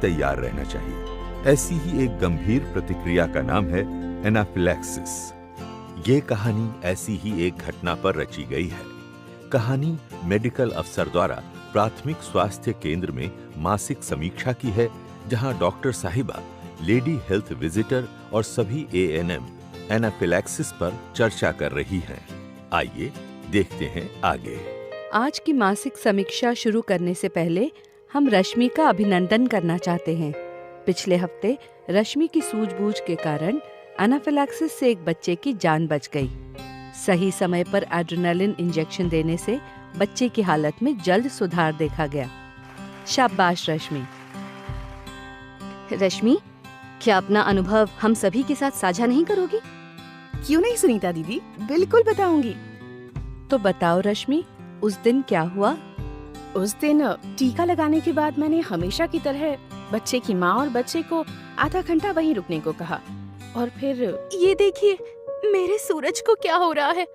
तैयार रहना चाहिए। ऐसी ही एक गंभीर प्रतिक्रिया का नाम है एनाफिलैक्सिस। ये कहानी ऐसी ही एक घटना पर रची गई है। कहानी मेडिकल अफसर द्वारा प्राथमिक स्वास्थ्य केंद्र में मासिक समीक्षा की है, जहां डॉक्टर साहिबा लेडी हेल्थ विजिटर और सभी एएनएम एनाफिलैक्सिस पर चर्चा कर रही हैं। आइए देखते हैं आगे। आज की मासिक समीक्षा शुरू करने से पहले हम रश्मि का अभिनंदन करना चाहते हैं। पिछले हफ्ते रश्मि की सूझबूझ के कारण एनाफिलैक्सिस से एक बच्चे की जान बच गई। सही समय पर एड्रेनालिन इंजेक्शन देने से बच्चे की हालत में जल्द सुधार देखा गया। शाबाश रश्मि। रश्मि, क्या अपना अनुभव हम सभी के साथ साझा नहीं करोगी? क्यों नहीं सुनीता दीदी, बिल्कुल बताऊंगी। तो बताओ रश्मि, उस दिन क्या हुआ? उस दिन टीका लगाने के बाद मैंने हमेशा की तरह बच्चे की माँ और बच्चे को आधा घंटा वहीं रुकने को कहा। और फिर ये देखिए, मेरे सूरज को क्या हो रहा है?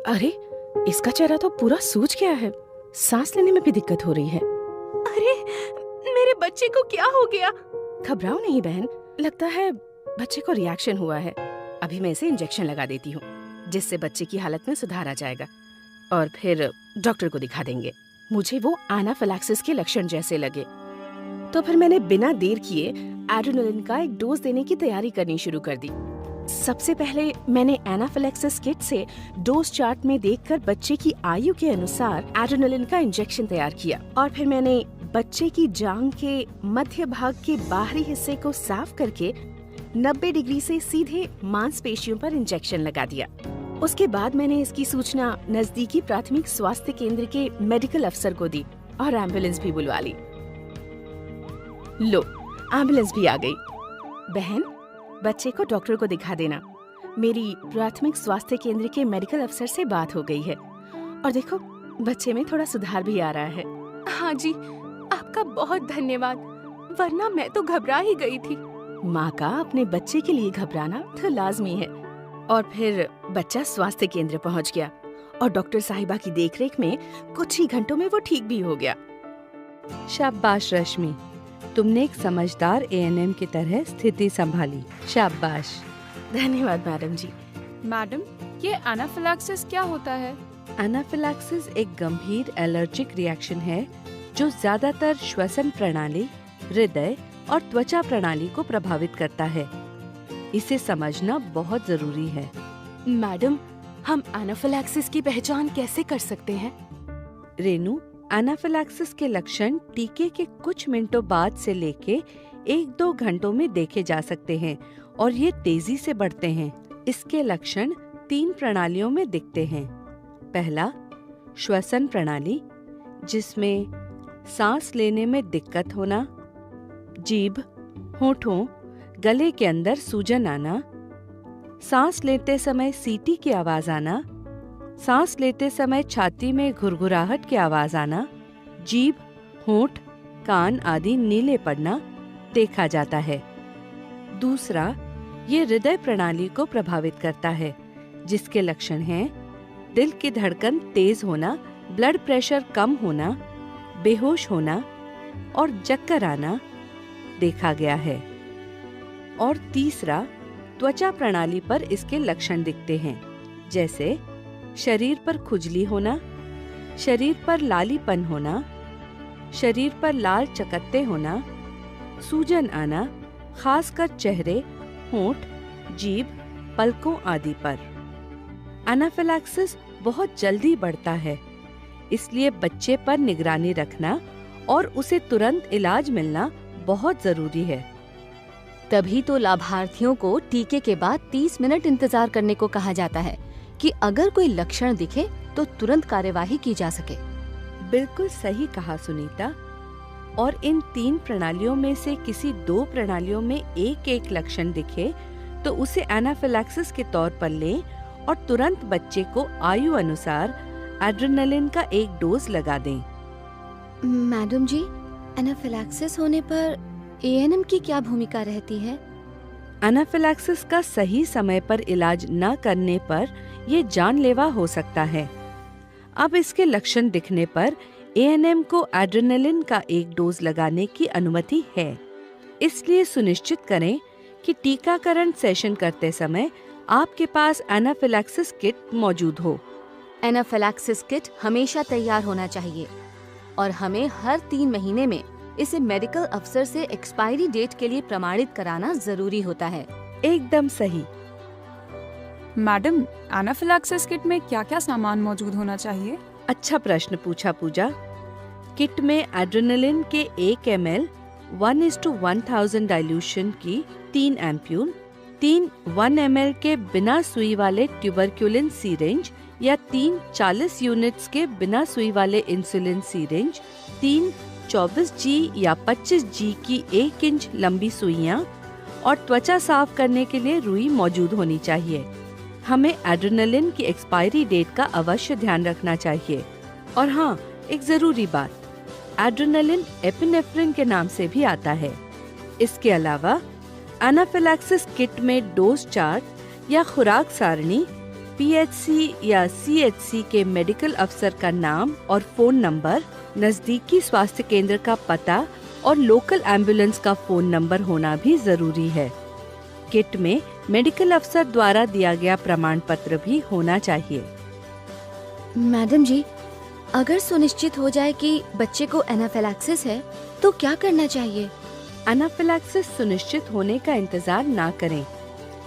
अरे, इसका चेहरा तो पूरा सूज गया है। सांस लेने में भी दिक्कत हो रही है। अरे, मेरे बच्चे को क्या हो गया? घबराओ नहीं बहन, लगता है बच्चे को रिएक्शन हुआ है। अभी मैं इसे इंजेक्शन लगा देती हूँ, जिससे बच्चे की हालत में सुधार आ जाएगा और फिर डॉक्टर को दिखा देंगे। मुझे वो एनाफिलैक्सिस के लक्षण जैसे लगे तो फिर मैंने बिना देर किए एड्रेनालिन का एक डोज देने की तैयारी करनी शुरू कर दी। सबसे पहले मैंने एनाफिलैक्सिस किट से डोज चार्ट में देखकर बच्चे की आयु के अनुसार एड्रेनालिन का इंजेक्शन तैयार किया और फिर मैंने बच्चे की जांघ के मध्य भाग के बाहरी हिस्से को साफ करके 90 डिग्री से सीधे मांसपेशियों पर इंजेक्शन लगा दिया। उसके बाद मैंने इसकी सूचना नजदीकी प्राथमिक स्वास्थ्य केंद्र के मेडिकल अफसर को दी और एम्बुलेंस भी बुलवा ली। लो, एम्बुलेंस भी आ गई। बहन, बच्चे को डॉक्टर को दिखा देना। मेरी प्राथमिक स्वास्थ्य केंद्र के मेडिकल अफसर से बात हो गई है और देखो, बच्चे में थोड़ा सुधार भी आ रहा है। हाँ जी, आपका बहुत धन्यवाद, वरना मैं तो घबरा ही गई थी। माँ का अपने बच्चे के लिए घबराना तो लाजमी है। और फिर बच्चा स्वास्थ्य केंद्र पहुँच गया और डॉक्टर साहिबा की देखरेख में कुछ ही घंटों में वो ठीक भी हो गया। शाबाश रश्मि, तुमने एक समझदार एएनएम की तरह स्थिति संभाली। शाबाश। धन्यवाद मैडम जी। मैडम, ये एनाफिलैक्सिस क्या होता है? एनाफिलैक्सिस एक गंभीर एलर्जिक रिएक्शन है जो ज्यादातर श्वसन प्रणाली, हृदय और त्वचा प्रणाली को प्रभावित करता है। इसे समझना बहुत जरूरी है। मैडम, हम एनाफिलैक्सिस की पहचान कैसे कर सकते हैं? रेनू, एनाफिलैक्सिस के लक्षण टीके के कुछ मिनटों बाद से लेके 1-2 घंटों में देखे जा सकते हैं और ये तेजी से बढ़ते हैं। इसके लक्षण 3 प्रणालियों में दिखते हैं। पहला, श्वसन प्रणाली, जिसमें सांस लेने में दिक्कत होना, जीभ, होठों, गले के अंदर सूजन आना, सांस लेते समय सीटी की आवाज आना, सांस लेते समय छाती में घुरघुराहट की आवाज आना, जीभ, होंठ, कान आदि नीले पड़ना देखा जाता है। दूसरा, ये हृदय प्रणाली को प्रभावित करता है, जिसके लक्षण हैं दिल की धड़कन तेज होना, ब्लड प्रेशर कम होना, बेहोश होना और चक्कर आना देखा गया है। और तीसरा, त्वचा प्रणाली पर इसके लक्षण दिखते हैं, जैसे शरीर पर खुजली होना, शरीर पर लालीपन होना, शरीर पर लाल चकत्ते होना, सूजन आना, खासकर चेहरे, होंठ, जीभ, पलकों आदि पर। एनाफिलैक्सिस बहुत जल्दी बढ़ता है, इसलिए बच्चे पर निगरानी रखना और उसे तुरंत इलाज मिलना बहुत जरूरी है। तभी तो लाभार्थियों को टीके के बाद 30 मिनट इंतजार करने को कहा जाता है कि अगर कोई लक्षण दिखे तो तुरंत कार्यवाही की जा सके। बिल्कुल सही कहा सुनीता। और इन 3 प्रणालियों में से किसी 2 प्रणालियों में एक लक्षण दिखे तो उसे एनाफिलैक्सिस के तौर पर लें और तुरंत बच्चे को आयु अनुसार एड्रेनालिन का एक डोज लगा दें। मैडम जी, एनाफिलैक्सिस होने पर एएनएम की क्या भूमिका रहती है? एनाफिलैक्सिस का सही समय पर इलाज न करने पर ये जानलेवा हो सकता है। अब इसके लक्षण दिखने पर एएनएम को एड्रेनालिन का एक डोज लगाने की अनुमति है। इसलिए सुनिश्चित करें कि टीकाकरण सेशन करते समय आपके पास एनाफिलैक्सिस किट मौजूद हो। एनाफिलैक्सिस किट हमेशा तैयार होना चाहिए और हमें हर 3 महीने में इसे मेडिकल अफसर से एक्सपायरी डेट के लिए प्रमाणित कराना जरूरी होता है। एकदम सही। मैडम, एनाफिलैक्सिस किट में क्या-क्या सामान मौजूद होना चाहिए? अच्छा प्रश्न पूछा पूजा। किट में एड्रेनलिन के 1 ml 1:1000 डाइल्यूशन की 3 एम्प्यूल, 3 1 ml के बिना सुई वाले ट्यूबरक्यूलिन सीरेंज या 3 40 यूनिट्स के बिना सुई वाले इंसुलिन सीरेंज, 3 24G या 25G की 1 इंच लंबी सुइयां और त्वचा साफ करने के लिए रुई मौजूद होनी चाहिए। हमें एड्रेनलिन की एक्सपायरी डेट का अवश्य ध्यान रखना चाहिए। और हाँ, एक जरूरी बात, एड्रेनलिन एपिनेफ्रिन के नाम से भी आता है। इसके अलावा एनाफिलैक्सिस किट में डोज चार्ट या खुराक सारणी, PHC या CHC के मेडिकल अफसर का नाम और फोन नंबर, नजदीकी स्वास्थ्य केंद्र का पता और लोकल एम्बुलेंस का फोन नंबर होना भी जरूरी है। किट में मेडिकल अफसर द्वारा दिया गया प्रमाण पत्र भी होना चाहिए। मैडम जी, अगर सुनिश्चित हो जाए कि बच्चे को एनाफिलैक्सिस है तो क्या करना चाहिए? एनाफिलैक्सिस सुनिश्चित होने का इंतजार ना करें।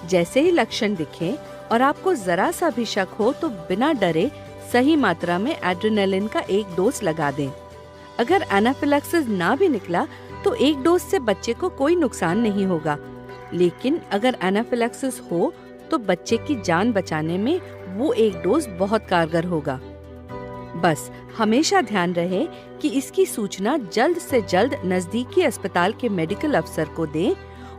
जैसे ही लक्षण दिखें और आपको जरा सा भी शक हो तो बिना डरे सही मात्रा में एड्रेनलिन का 1 डोज लगा दें। अगर एनाफिलैक्सिस ना भी निकला तो 1 डोज से बच्चे को कोई नुकसान नहीं होगा, लेकिन अगर एनाफिलैक्सिस हो तो बच्चे की जान बचाने में वो 1 डोज बहुत कारगर होगा। बस हमेशा ध्यान रहे कि इसकी सूचना जल्द से जल्द नजदीकी अस्पताल के मेडिकल अफसर को दें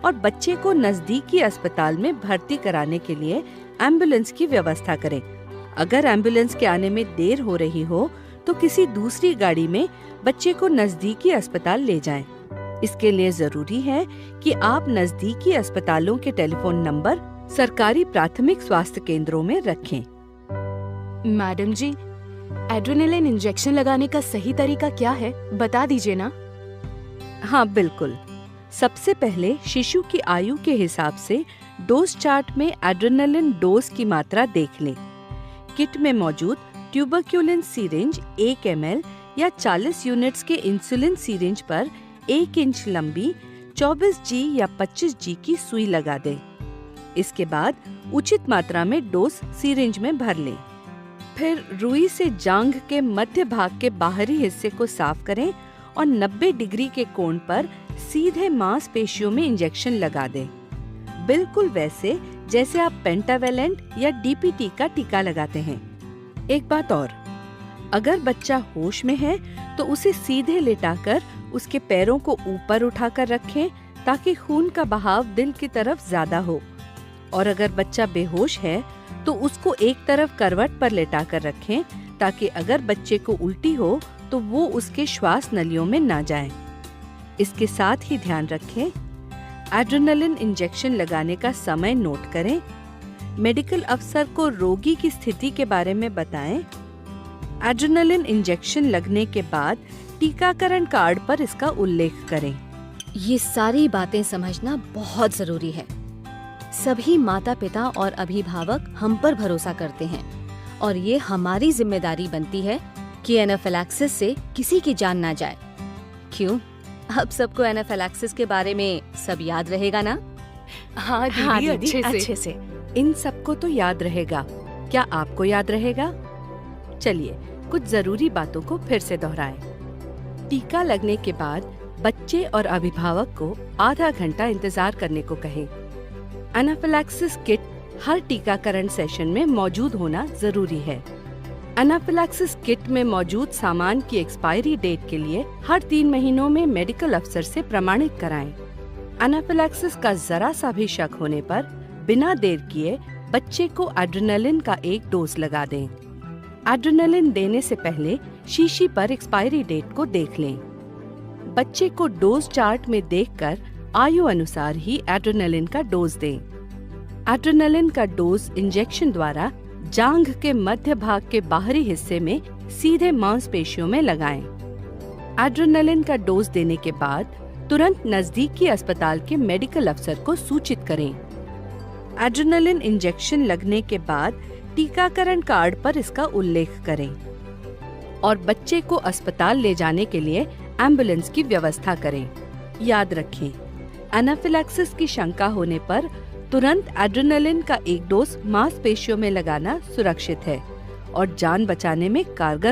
और बच्चे को नजदीकी अस्पताल में भर्ती कराने के लिए एम्बुलेंस की व्यवस्था करें। अगर एम्बुलेंस के आने में देर हो रही हो तो किसी दूसरी गाड़ी में बच्चे को नजदीकी अस्पताल ले जाएं। इसके लिए जरूरी है कि आप नजदीकी अस्पतालों के टेलीफोन नंबर सरकारी प्राथमिक स्वास्थ्य केंद्रों में रखें। मैडम जी, एड्रेनलिन इंजेक्शन लगाने का सही तरीका क्या है, बता दीजिए ना। हाँ बिल्कुल। सबसे पहले शिशु की आयु के हिसाब से डोज चार्ट में एड्रेनलिन डोज की मात्रा देख लें। किट में मौजूद ट्यूबरक्यूलिन सीरेंज 1 ml या 40 यूनिट्स के इंसुलिन सीरेंज पर 1 इंच लंबी 24G या 25G की सुई लगा दें। इसके बाद उचित मात्रा में डोज सीरेंज में भर लें। फिर रुई से जांघ के मध्य भाग के बाहरी हिस्से को साफ करें और 90 डिग्री के कोण पर सीधे मांसपेशियों में इंजेक्शन लगा दें, बिल्कुल वैसे जैसे आप पेंटावेलेंट या DPT का टीका लगाते हैं। एक बात और, अगर बच्चा होश में है तो उसे सीधे लेटाकर उसके पैरों को ऊपर उठाकर रखें ताकि खून का बहाव दिल की तरफ ज्यादा हो, और अगर बच्चा बेहोश है तो उसको एक तरफ करवट पर लेटाकर रखें ताकि अगर बच्चे को उल्टी हो तो वो उसके श्वास नलियों में ना जाए। इसके साथ ही ध्यान रखें, एड्रेनलिन इंजेक्शन लगाने का समय नोट करें, मेडिकल अफसर को रोगी की स्थिति के बारे में बताएं। एड्रेनलिन इंजेक्शन लगने के बाद टीकाकरण कार्ड पर इसका उल्लेख करें। ये सारी बातें समझना बहुत जरूरी है। सभी माता पिता और अभिभावक हम पर भरोसा करते हैं और ये हमारी जिम्मेदारी बनती है कि एनाफिलैक्सिस से किसी की जान ना जाए। क्यों? अब सबको एनाफिलैक्सिस के बारे में सब याद रहेगा ना? हाँ दीदी, अच्छे से। इन सबको तो याद रहेगा। क्या आपको याद रहेगा? चलिए कुछ जरूरी बातों को फिर से दोहराएं। टीका लगने के बाद बच्चे और अभिभावक को आधा घंटा इंतजार करने को कहें। एनाफिलैक्सिस किट हर टीकाकरण सेशन में मौजूद होना जरूरी है। एनाफिलैक्सिस किट में मौजूद सामान की एक्सपायरी डेट के लिए हर 3 महीनों में मेडिकल अफसर से प्रमाणित कराएं। एनाफिलैक्सिस का जरा सा भी शक होने पर बिना देर किए बच्चे को एड्रेनलिन का 1 डोज लगा दें। एड्रेनलिन देने से पहले शीशी पर एक्सपायरी डेट को देख लें। बच्चे को डोज चार्ट में देखकर आयु अनुसार ही एड्रेनलिन का डोज दें। एड्रेनलिन का डोज इंजेक्शन द्वारा जांघ के मध्य भाग के बाहरी हिस्से में सीधे मांसपेशियों में लगाएं। एड्रेनलिन का डोज देने के बाद तुरंत नजदीकी अस्पताल के मेडिकल अफसर को सूचित करें। एड्रेनलिन इंजेक्शन लगने के बाद टीकाकरण कार्ड पर इसका उल्लेख करें और बच्चे को अस्पताल ले जाने के लिए एम्बुलेंस की व्यवस्था करें। याद रखें, एनाफिलैक्सिस की शंका होने पर तुरंत एड्रेनलिन का एक डोज मांसपेशियों में लगाना सुरक्षित है और जान बचाने में कारगर